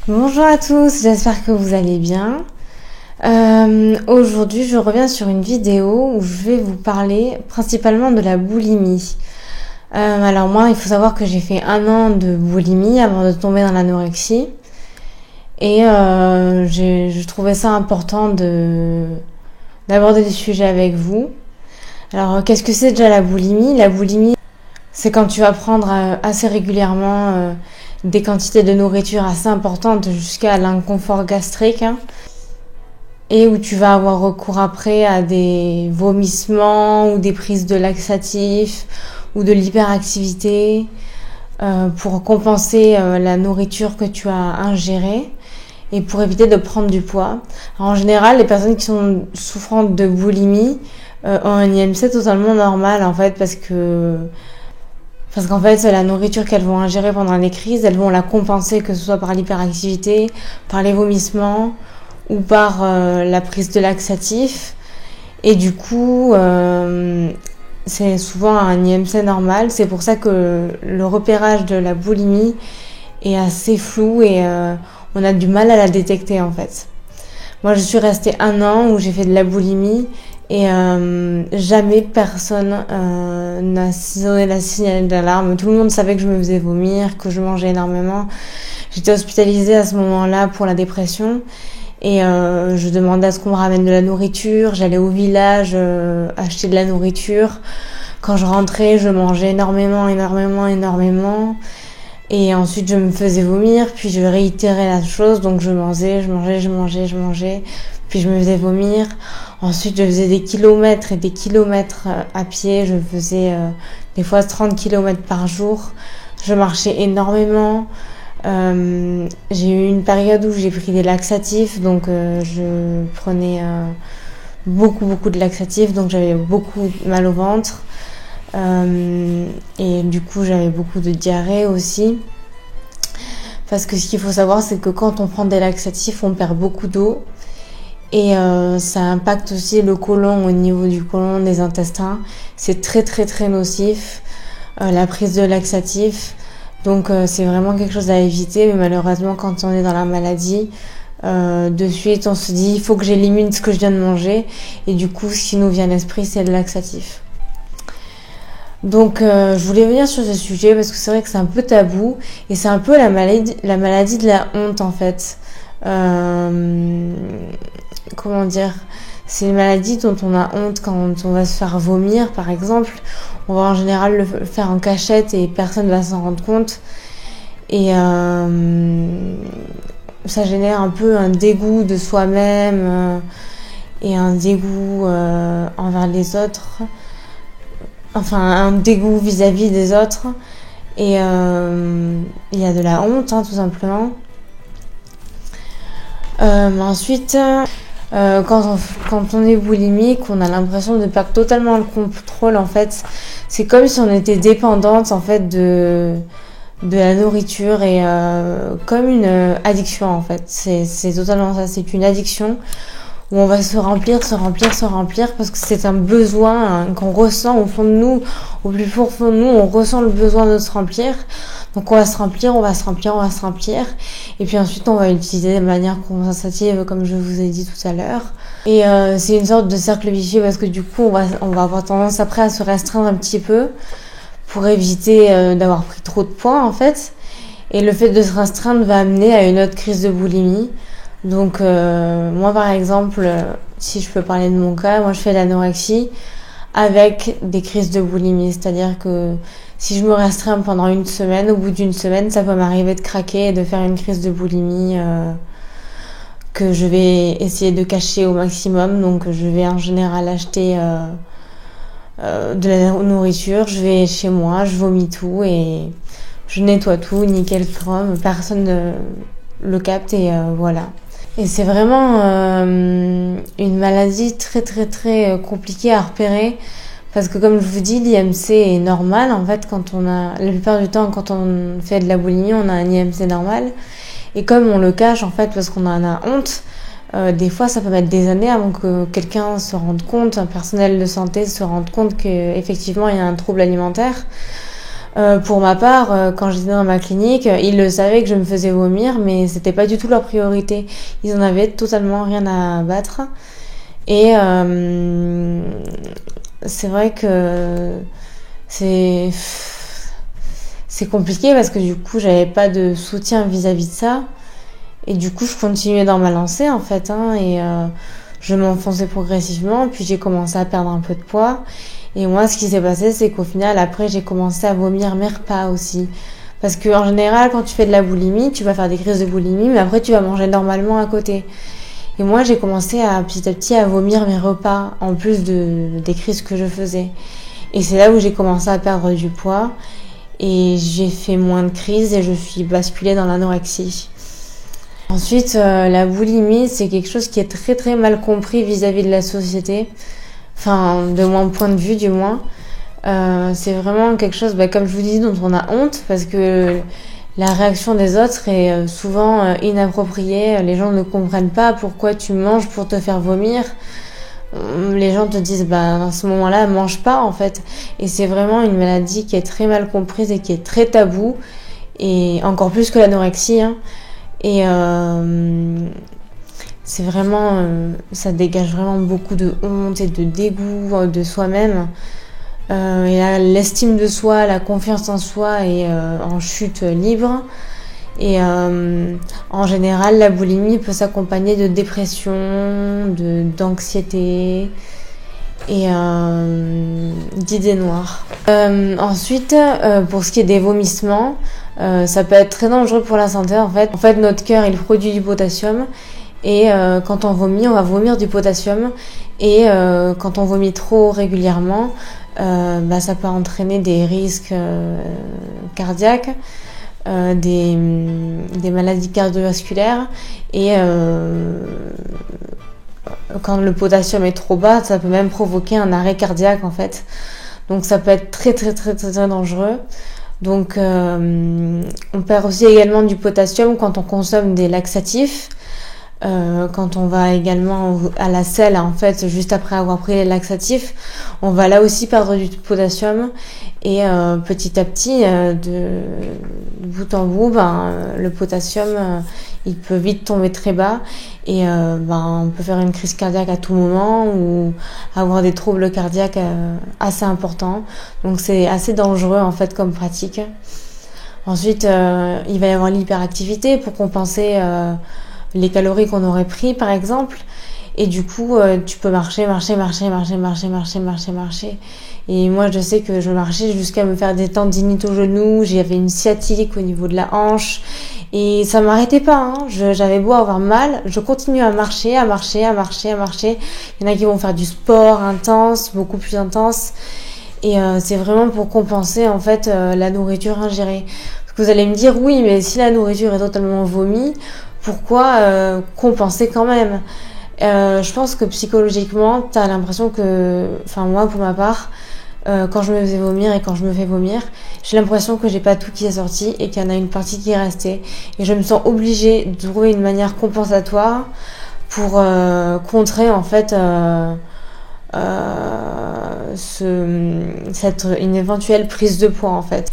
Bonjour à tous, j'espère que vous allez bien. Aujourd'hui, je reviens sur une vidéo où je vais vous parler principalement de la boulimie. Alors moi, il faut savoir que j'ai fait 1 an de boulimie avant de tomber dans l'anorexie. Et je trouvais ça important d'aborder des sujets avec vous. Alors, qu'est-ce que c'est déjà la boulimie? La boulimie, c'est quand tu vas prendre assez régulièrement des quantités de nourriture assez importantes jusqu'à l'inconfort gastrique, hein, et où tu vas avoir recours après à des vomissements ou des prises de laxatifs ou de l'hyperactivité pour compenser la nourriture que tu as ingérée et pour éviter de prendre du poids. Alors, en général, les personnes qui sont souffrantes de boulimie ont un IMC totalement normal en fait parce qu'en fait, la nourriture qu'elles vont ingérer pendant les crises, elles vont la compenser, que ce soit par l'hyperactivité, par les vomissements ou par la prise de laxatifs. Et du coup, c'est souvent un IMC normal. C'est pour ça que le repérage de la boulimie est assez flou et on a du mal à la détecter en fait. Moi, je suis restée 1 an où j'ai fait de la boulimie et jamais personne n'a sonné la signal d'alarme. Tout le monde savait que je me faisais vomir, que je mangeais énormément. J'étais hospitalisée à ce moment-là pour la dépression et je demandais à ce qu'on me ramène de la nourriture. J'allais au village acheter de la nourriture. Quand je rentrais, je mangeais énormément. Et ensuite, je me faisais vomir, puis je réitérais la chose, donc je mangeais, puis je me faisais vomir. Ensuite, je faisais des kilomètres et des kilomètres à pied, je faisais des fois 30 kilomètres par jour. Je marchais énormément. J'ai eu une période où j'ai pris des laxatifs, donc je prenais beaucoup de laxatifs, donc j'avais beaucoup mal au ventre. Et du coup j'avais beaucoup de diarrhée aussi parce que ce qu'il faut savoir c'est que quand on prend des laxatifs on perd beaucoup d'eau et ça impacte aussi le côlon, au niveau du côlon, des intestins. C'est très nocif la prise de laxatifs, donc c'est vraiment quelque chose à éviter. Mais malheureusement quand on est dans la maladie, de suite on se dit il faut que j'élimine ce que je viens de manger, et du coup ce qui nous vient à l'esprit c'est le laxatif. Donc je voulais venir sur ce sujet parce que c'est vrai que c'est un peu tabou et c'est un peu la maladie de la honte en fait. Comment dire, c'est une maladie dont on a honte quand on va se faire vomir par exemple. On va en général le faire en cachette et personne ne va s'en rendre compte. Et ça génère un peu un dégoût de soi-même et un dégoût envers les autres. Enfin, un dégoût vis-à-vis des autres. Et il y a de la honte, hein, tout simplement. Ensuite, quand on est boulimique, on a l'impression de perdre totalement le contrôle, en fait. C'est comme si on était dépendante, en fait, de la nourriture et comme une addiction, en fait. C'est totalement ça, c'est une addiction où on va se remplir parce que c'est un besoin qu'on ressent au fond de nous, au plus profond de nous, on ressent le besoin de se remplir. Donc on va se remplir, et puis ensuite on va l'utiliser de manière compensative comme je vous ai dit tout à l'heure. Et c'est une sorte de cercle vicieux parce que du coup on va avoir tendance après à se restreindre un petit peu pour éviter d'avoir pris trop de poids en fait. Et le fait de se restreindre va amener à une autre crise de boulimie. Donc moi par exemple, si je peux parler de mon cas, moi je fais de l'anorexie avec des crises de boulimie. C'est-à-dire que si je me restreins pendant une semaine, au bout d'une semaine, ça peut m'arriver de craquer et de faire une crise de boulimie que je vais essayer de cacher au maximum. Donc je vais en général acheter de la nourriture, je vais chez moi, je vomis tout et je nettoie tout, nickel chrome, personne ne le capte et voilà. Et c'est vraiment une maladie très compliquée à repérer parce que comme je vous dis, l'IMC est normal en fait la plupart du temps quand on fait de la boulimie, on a un IMC normal, et comme on le cache en fait parce qu'on en a honte, des fois ça peut mettre des années avant que quelqu'un se rende compte, un personnel de santé se rende compte qu'effectivement il y a un trouble alimentaire. Pour ma part, quand j'étais dans ma clinique, ils le savaient que je me faisais vomir, mais c'était pas du tout leur priorité. Ils en avaient totalement rien à battre. Et c'est vrai que c'est c'est compliqué parce que du coup, j'avais pas de soutien vis-à-vis de ça. Et du coup, je continuais dans ma lancée en fait, hein, et je m'enfonçais progressivement. Puis j'ai commencé à perdre un peu de poids. Et moi, ce qui s'est passé, c'est qu'au final, après, j'ai commencé à vomir mes repas aussi. Parce que en général, quand tu fais de la boulimie, tu vas faire des crises de boulimie, mais après, tu vas manger normalement à côté. Et moi, j'ai commencé à petit à petit à vomir mes repas, en plus des crises que je faisais. Et c'est là où j'ai commencé à perdre du poids. Et j'ai fait moins de crises et je suis basculée dans l'anorexie. Ensuite, la boulimie, c'est quelque chose qui est très très mal compris vis-à-vis de la société. Enfin, de mon point de vue du moins. C'est vraiment quelque chose, comme je vous dis, dont on a honte parce que la réaction des autres est souvent inappropriée. Les gens ne comprennent pas pourquoi tu manges pour te faire vomir. Les gens te disent, à ce moment-là, mange pas en fait. Et c'est vraiment une maladie qui est très mal comprise et qui est très taboue. Et encore plus que l'anorexie, hein. Et c'est vraiment, ça dégage vraiment beaucoup de honte et de dégoût de soi-même. Et l'estime de soi, la confiance en soi est en chute libre. Et en général, la boulimie peut s'accompagner de dépression, d'anxiété et d'idées noires. Ensuite, pour ce qui est des vomissements, ça peut être très dangereux pour la santé en fait. En fait, notre cœur, il produit du potassium. Et quand on vomit, on va vomir du potassium. Et quand on vomit trop régulièrement, ça peut entraîner des risques cardiaques, des maladies cardiovasculaires. Et quand le potassium est trop bas, ça peut même provoquer un arrêt cardiaque en fait. Donc ça peut être très très très très, très dangereux. Donc on perd aussi également du potassium quand on consomme des laxatifs. Quand on va également à la selle, en fait, juste après avoir pris les laxatifs, on va là aussi perdre du potassium. Et petit à petit, de bout en bout, le potassium, il peut vite tomber très bas. Et on peut faire une crise cardiaque à tout moment ou avoir des troubles cardiaques assez importants. Donc c'est assez dangereux en fait comme pratique. Ensuite, il va y avoir l'hyperactivité pour compenser les calories qu'on aurait pris par exemple, et du coup tu peux marcher. Et moi je sais que je marchais jusqu'à me faire des tendinites au genou, j'avais une sciatique au niveau de la hanche et ça m'arrêtait pas, hein. J'avais beau avoir mal, je continue à marcher. Il y en a qui vont faire du sport intense, beaucoup plus intense, et c'est vraiment pour compenser en fait la nourriture ingérée. Parce que vous allez me dire oui, mais si la nourriture est totalement vomi, pourquoi compenser quand même? Je pense que psychologiquement, t'as l'impression que, moi pour ma part, quand je me faisais vomir et quand je me fais vomir, j'ai l'impression que j'ai pas tout qui est sorti et qu'il y en a une partie qui est restée. Et je me sens obligée de trouver une manière compensatoire pour contrer en fait une éventuelle prise de poids en fait.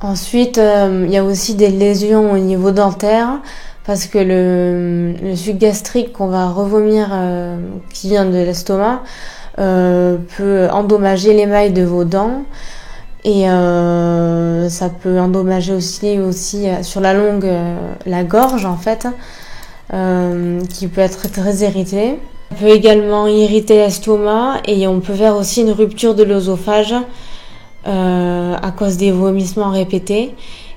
Ensuite, il y a aussi des lésions au niveau dentaire. Parce que le suc gastrique qu'on va revomir, qui vient de l'estomac, peut endommager l'émail de vos dents. Et ça peut endommager aussi sur la longue la gorge en fait, qui peut être très irritée. Ça peut également irriter l'estomac et on peut faire aussi une rupture de l'œsophage à cause des vomissements répétés.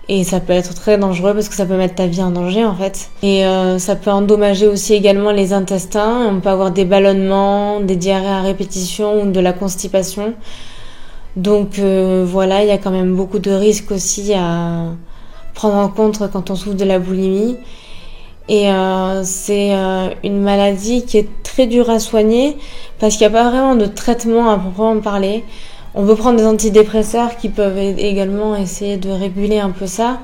Et ça peut être très dangereux parce que ça peut mettre ta vie en danger en fait. Et ça peut endommager aussi également les intestins. On peut avoir des ballonnements, des diarrhées à répétition ou de la constipation. Donc voilà, il y a quand même beaucoup de risques aussi à prendre en compte quand on souffre de la boulimie. Et c'est une maladie qui est très dure à soigner parce qu'il n'y a pas vraiment de traitement à proprement parler. On peut prendre des antidépresseurs qui peuvent également essayer de réguler un peu ça.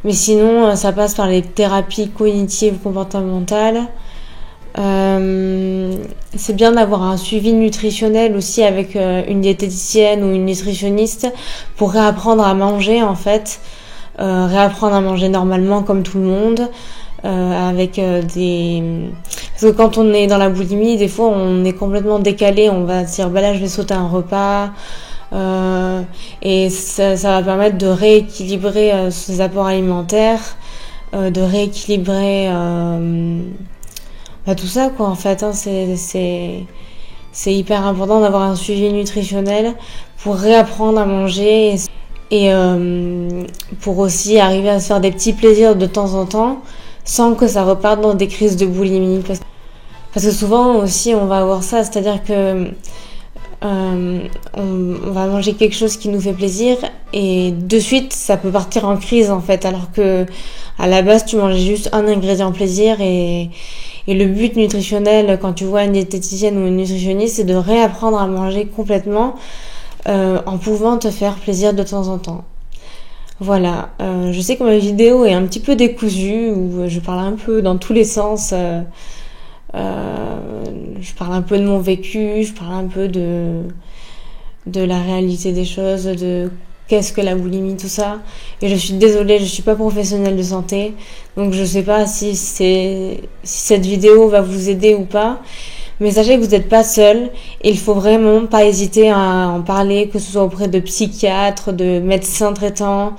Mais sinon, ça passe par les thérapies cognitives comportementales C'est bien d'avoir un suivi nutritionnel aussi avec une diététicienne ou une nutritionniste pour réapprendre à manger en fait, réapprendre à manger normalement comme tout le monde, avec des... Parce que quand on est dans la boulimie, des fois on est complètement décalé, on va se dire bah là je vais sauter un repas, et ça va permettre de rééquilibrer ses apports alimentaires, de rééquilibrer tout ça quoi en fait, hein, c'est hyper important d'avoir un suivi nutritionnel pour réapprendre à manger et pour aussi arriver à se faire des petits plaisirs de temps en temps sans que ça reparte dans des crises de boulimie. Parce que souvent aussi on va avoir ça, c'est-à-dire que on va manger quelque chose qui nous fait plaisir et de suite ça peut partir en crise en fait, alors que à la base tu mangeais juste un ingrédient plaisir et le but nutritionnel quand tu vois une diététicienne ou une nutritionniste c'est de réapprendre à manger complètement en pouvant te faire plaisir de temps en temps. Voilà, je sais que ma vidéo est un petit peu décousue où je parle un peu dans tous les sens. Je parle un peu de mon vécu, je parle un peu de la réalité des choses, de qu'est-ce que la boulimie, tout ça. Et je suis désolée, je suis pas professionnelle de santé, donc je sais pas si cette vidéo va vous aider ou pas. Mais sachez que vous n'êtes pas seul et il faut vraiment pas hésiter à en parler, que ce soit auprès de psychiatres, de médecins traitants,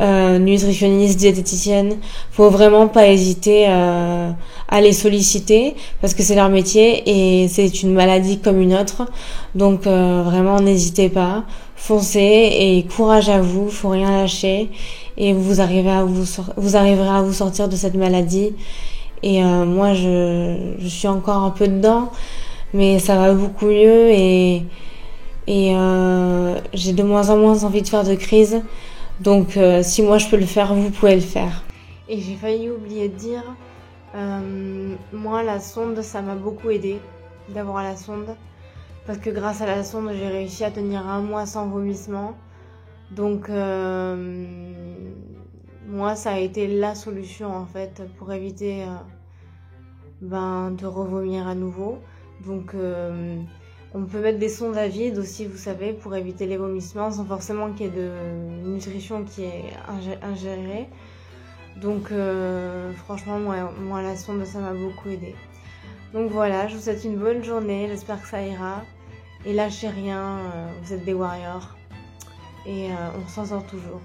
nutritionnistes, diététiciennes. Faut vraiment pas hésiter à les solliciter parce que c'est leur métier et c'est une maladie comme une autre. Donc vraiment n'hésitez pas, foncez et courage à vous, faut rien lâcher et vous arriverez à vous sortir de cette maladie. Et moi je suis encore un peu dedans, mais ça va beaucoup mieux et j'ai de moins en moins envie de faire de crise. Donc si moi je peux le faire, vous pouvez le faire. Et j'ai failli oublier de dire, moi la sonde ça m'a beaucoup aidé d'avoir la sonde. Parce que grâce à la sonde j'ai réussi à tenir 1 mois sans vomissement. Donc moi ça a été la solution en fait pour éviter de revomir à nouveau. Donc on peut mettre des sondes à vide aussi, vous savez, pour éviter les vomissements sans forcément qu'il y ait de nutrition qui est ingérée. Donc franchement moi la sonde ça m'a beaucoup aidé. Donc voilà, je vous souhaite une bonne journée, j'espère que ça ira. Et lâchez rien, vous êtes des warriors et on s'en sort toujours.